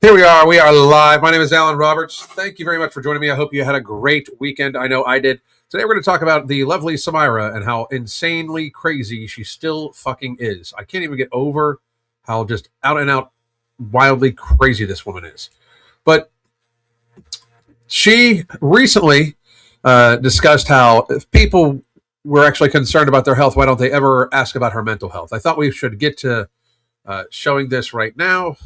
Here we are. We are live. My name is Alan Roberts. Thank you very much for joining me. I hope you had a great weekend. I know I did. Today we're going to talk about the lovely Samyra and how insanely crazy she still fucking is. I can't even get over how just out and out wildly crazy this woman is. But she recently discussed how if people were actually concerned about their health, why don't they ever ask about her mental health? I thought we should get to showing this right now.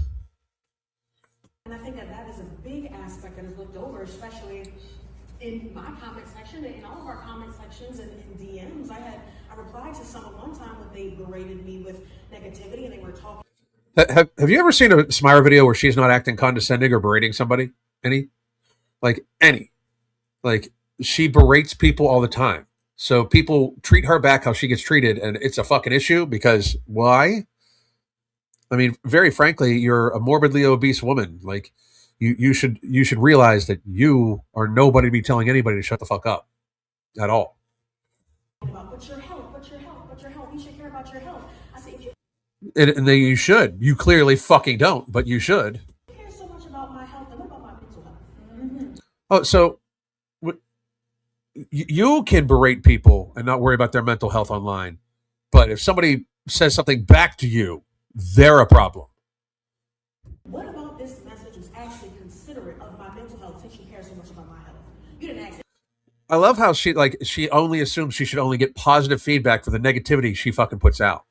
And I think that is a big aspect that is looked over, especially in my comment section and in all of our comment sections and in DMs. I replied to someone one time when they berated me with negativity and they were talking. Have you ever seen a Samyra video where she's not acting condescending or berating somebody? Any? Like, she berates people all the time. So people treat her back how she gets treated, and it's a fucking issue because why? I mean, very frankly, you're a morbidly obese woman. Like, you should realize that you are nobody to be telling anybody to shut the fuck up at all. About what's your health? You should care about your health. I say, if you And then you should. You clearly fucking don't, but you should. care so much about my health, then what about my mental health? Mm-hmm. Oh, so you can berate people and not worry about their mental health online, but if somebody says something back to you, they're a problem. What about this message was actually considerate of my mental health since you care so much about my health? You didn't ask. I love how she only assumes she should only get positive feedback for the negativity she fucking puts out.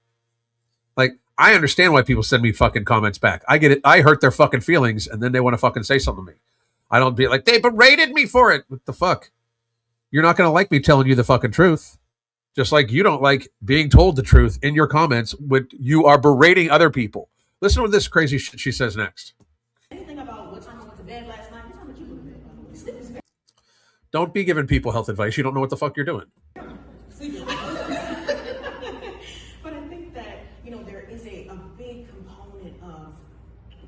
Like, I understand why people send me fucking comments back. I get it. I hurt their fucking feelings, and then they want to fucking say something to me. I don't be like, they berated me for it. What the fuck? You're not going to like me telling you the fucking truth. Just like you don't like being told the truth in your comments when you are berating other people. Listen to this crazy shit she says next. Anything about what time I went to bed last night? What time did you go to bed? By the way, sleep is very. Don't be giving people health advice. You don't know what the fuck you're doing. But I think that, there is a big component of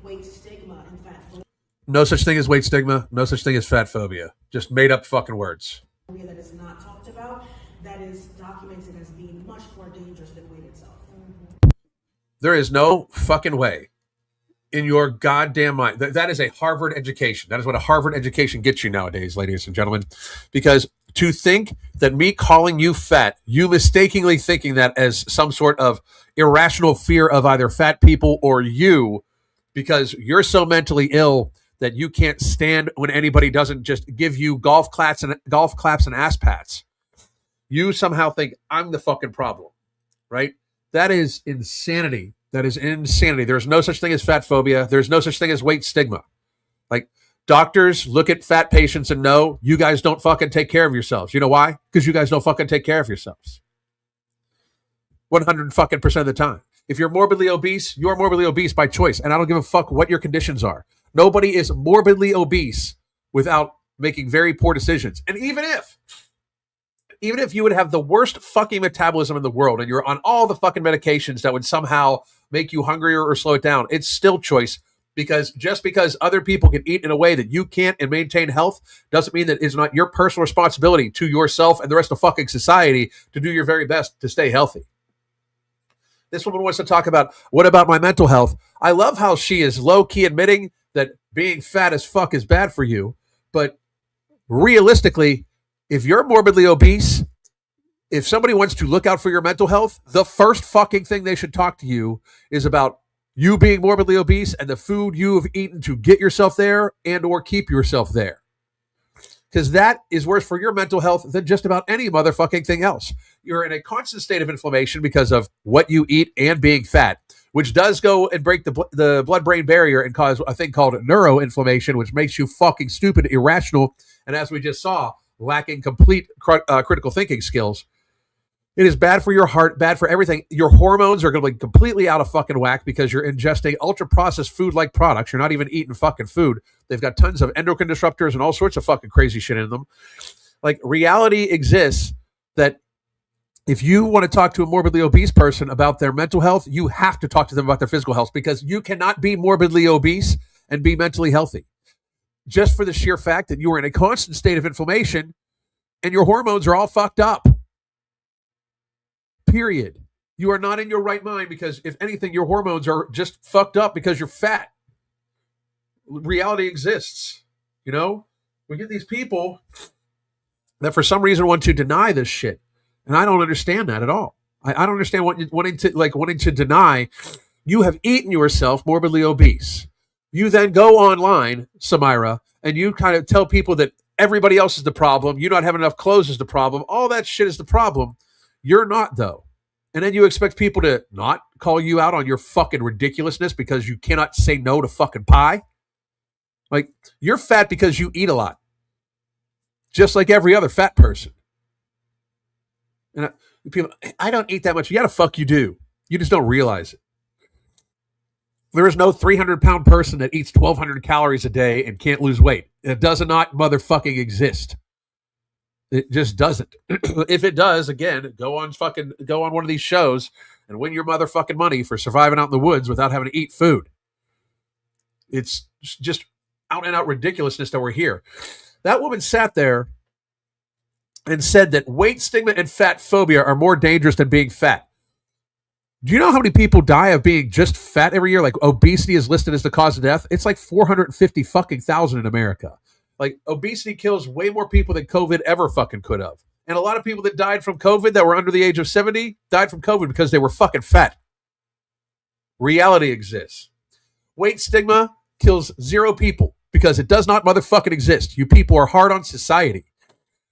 weight stigma and fat phobia. No such thing as weight stigma. No such thing as fat phobia. Just made up fucking words. That is not talked about, that is documented as being much more dangerous than weight itself. Mm-hmm. There is no fucking way in your goddamn mind. That is a Harvard education. That is what a Harvard education gets you nowadays, ladies and gentlemen. Because to think that me calling you fat, you mistakenly thinking that as some sort of irrational fear of either fat people or you, because you're so mentally ill that you can't stand when anybody doesn't just give you golf claps and ass pats. You somehow think I'm the fucking problem, right? That is insanity. That is insanity. There's no such thing as fat phobia. There's no such thing as weight stigma. Like, doctors look at fat patients and know you guys don't fucking take care of yourselves. You know why? Because you guys don't fucking take care of yourselves. 100% of the time. If you're morbidly obese, you're morbidly obese by choice. And I don't give a fuck what your conditions are. Nobody is morbidly obese without making very poor decisions. And even if you would have the worst fucking metabolism in the world and you're on all the fucking medications that would somehow make you hungrier or slow it down, it's still choice. Because just because other people can eat in a way that you can't and maintain health doesn't mean that it's not your personal responsibility to yourself and the rest of fucking society to do your very best to stay healthy. This woman wants to talk about, what about my mental health? I love how she is low-key admitting that being fat as fuck is bad for you. But realistically, if you're morbidly obese, if somebody wants to look out for your mental health, the first fucking thing they should talk to you is about you being morbidly obese and the food you have eaten to get yourself there and or keep yourself there. Because that is worse for your mental health than just about any motherfucking thing else. You're in a constant state of inflammation because of what you eat and being fat, which does go and break the blood-brain barrier and cause a thing called neuroinflammation, which makes you fucking stupid, irrational, and as we just saw, lacking complete critical thinking skills. It is bad for your heart, bad for everything. Your hormones are going to be completely out of fucking whack because you're ingesting ultra-processed food-like products. You're not even eating fucking food. They've got tons of endocrine disruptors and all sorts of fucking crazy shit in them. Like, reality exists that if you want to talk to a morbidly obese person about their mental health, you have to talk to them about their physical health because you cannot be morbidly obese and be mentally healthy. Just for the sheer fact that you are in a constant state of inflammation and your hormones are all fucked up. Period. You are not in your right mind because, if anything, your hormones are just fucked up because you're fat. reality exists. You know, we get these people that for some reason want to deny this shit, and I don't understand that at all. I don't understand wanting to deny you have eaten yourself morbidly obese. You then go online, Samyra, and you kind of tell people that everybody else is the problem. You not having enough clothes is the problem. All that shit is the problem. You're not, though. And then you expect people to not call you out on your fucking ridiculousness because you cannot say no to fucking pie. Like, you're fat because you eat a lot, just like every other fat person. And people, I don't eat that much. Yeah, the fuck you do. You just don't realize it. There is no 300-pound person that eats 1,200 calories a day and can't lose weight. It does not motherfucking exist. It just doesn't. If it does, again, go on one of these shows and win your motherfucking money for surviving out in the woods without having to eat food. It's just out and out ridiculousness that we're here. That woman sat there and said that weight stigma and fat phobia are more dangerous than being fat. Do you know how many people die of being just fat every year? Like, obesity is listed as the cause of death. It's like 450 fucking thousand in America. Like, obesity kills way more people than COVID ever fucking could have. And a lot of people that died from COVID that were under the age of 70 died from COVID because they were fucking fat. Reality exists. Weight stigma kills 0 people because it does not motherfucking exist. You people are hard on society.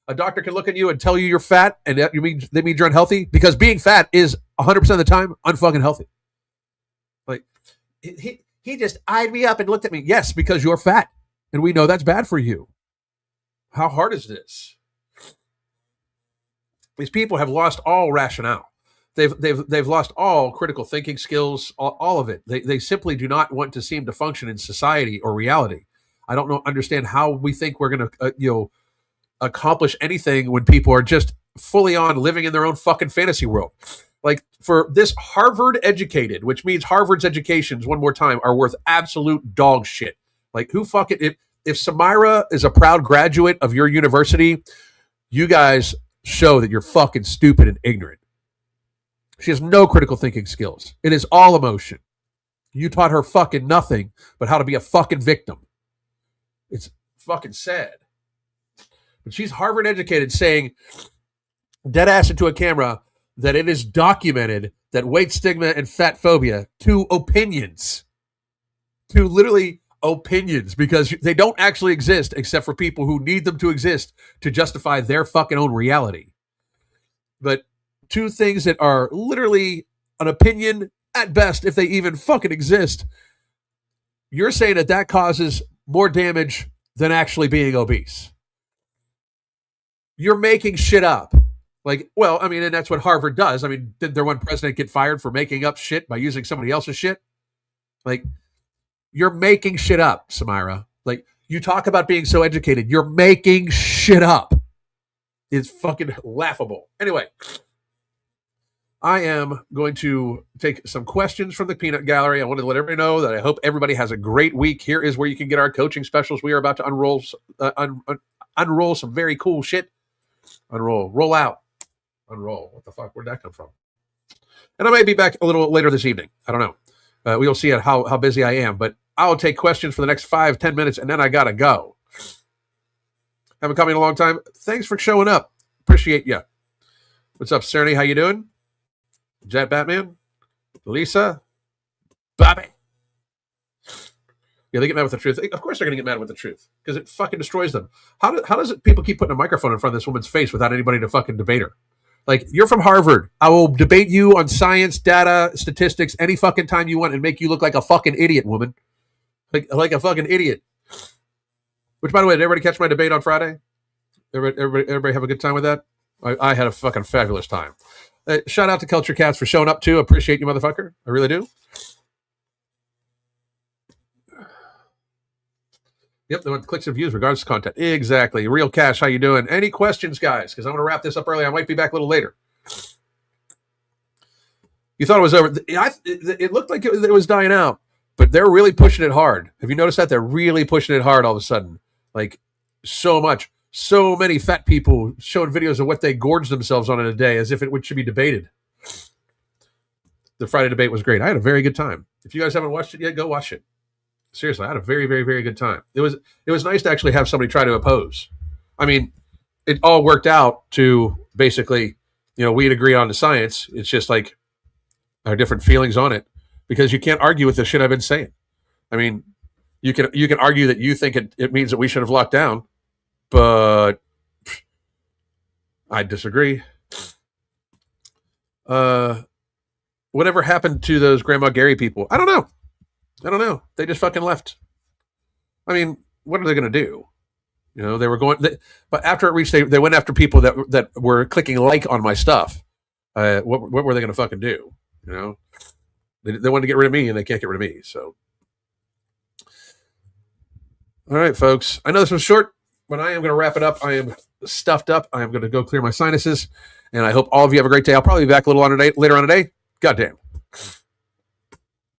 A doctor can look at you and tell you you're fat, and they mean you're unhealthy, because being fat is 100% of the time unfucking healthy. Like, he just eyed me up and looked at me. Yes, because you're fat, and we know that's bad for you. How hard is this? These people have lost all rationale. They've lost all critical thinking skills, all of it. They simply do not want to seem to function in society or reality. I don't understand how we think we're going to accomplish anything when people are just fully on living in their own fucking fantasy world. Like, for this Harvard educated, which means Harvard's educations, one more time, are worth absolute dog shit. Like, who fucking, if Samyra is a proud graduate of your university, you guys show that you're fucking stupid and ignorant. She has no critical thinking skills. It is all emotion. You taught her fucking nothing but how to be a fucking victim. It's fucking sad. But she's Harvard educated, saying dead ass into a camera that it is documented that weight stigma and fat phobia, two literally opinions, because they don't actually exist except for people who need them to exist to justify their fucking own reality. But 2 things that are literally an opinion at best, if they even fucking exist. You're saying that causes more damage than actually being obese. You're making shit up. Like, well, I mean, and that's what Harvard does. I mean, did their one president get fired for making up shit by using somebody else's shit? Like, you're making shit up, Samyra. Like, you talk about being so educated. You're making shit up. It's fucking laughable. Anyway, I am going to take some questions from the peanut gallery. I want to let everybody know that I hope everybody has a great week. Here is where you can get our coaching specials. We are about to unroll some very cool shit. Roll out. Unroll. What the fuck? Where'd that come from? And I may be back a little later this evening. I don't know. We'll see how busy I am, but I'll take questions for the next 5-10 minutes, and then I gotta go. Haven't come in a long time. Thanks for showing up. Appreciate you. What's up, Cerny? How you doing? Jet Batman? Lisa? Bobby? Yeah, they get mad with the truth. Of course they're going to get mad with the truth, because it fucking destroys them. How does it people keep putting a microphone in front of this woman's face without anybody to fucking debate her? Like, you're from Harvard. I will debate you on science, data, statistics, any fucking time you want, and make you look like a fucking idiot, woman. Like a fucking idiot. Which, by the way, did everybody catch my debate on Friday? Everybody have a good time with that? I had a fucking fabulous time. Shout out to Culture Cats for showing up, too. Appreciate you, motherfucker. I really do. Yep, they want clicks and views regardless of content. Exactly. Real Cash, how you doing? Any questions, guys? Because I'm going to wrap this up early. I might be back a little later. You thought it was over. It looked like it was dying out, but they're really pushing it hard. Have you noticed that? They're really pushing it hard all of a sudden. Like, so much. So many fat people showing videos of what they gorged themselves on in a day as if it should be debated. The Friday debate was great. I had a very good time. If you guys haven't watched it yet, go watch it. Seriously, I had a very, very, very good time. It was nice to actually have somebody try to oppose. I mean, it all worked out to basically, we'd agree on the science. It's just like our different feelings on it, because you can't argue with the shit I've been saying. I mean, you can argue that you think it means that we should have locked down, but I disagree. Whatever happened to those Grandma Gary people? I don't know. They just fucking left. I mean, what are they going to do? They were going, but after it reached, they went after people that were clicking like on my stuff. What were they going to fucking do? They wanted to get rid of me, and they can't get rid of me. So, all right, folks. I know this was short, but I am going to wrap it up. I am stuffed up. I am going to go clear my sinuses, and I hope all of you have a great day. I'll probably be back a little later on today. Goddamn.